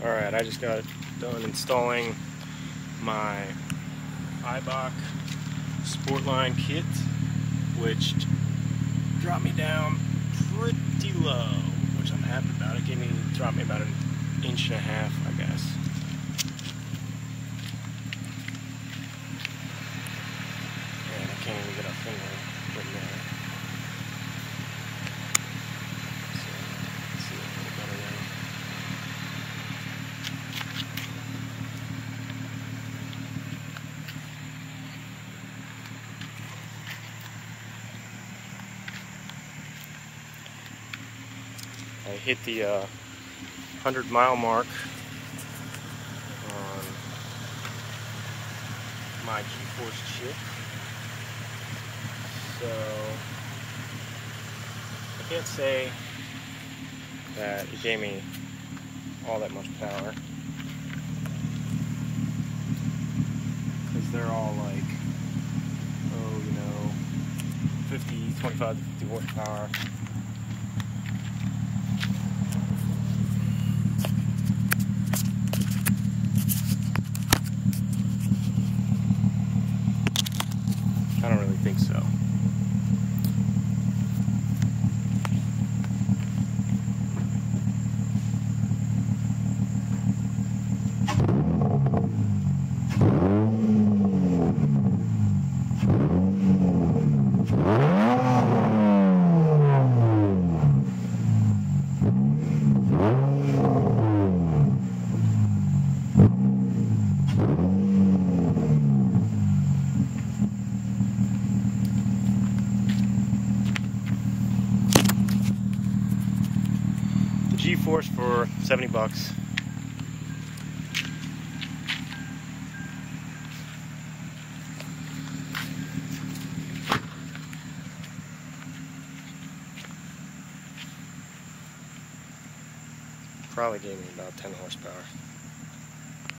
Alright, I just got done installing my Eibach sportline kit, which dropped me down pretty low, which I'm happy about. It dropped me about an inch and a half, I guess. And I can't even get a finger in there. So, let's see a little better now. I hit the 100-mile mark on my Gforcechip, so I can't say that it gave me all that much power, because they're all like, 25 to 50 horsepower. I don't really think so. G-Force for 70 bucks. Probably gave me about 10 horsepower.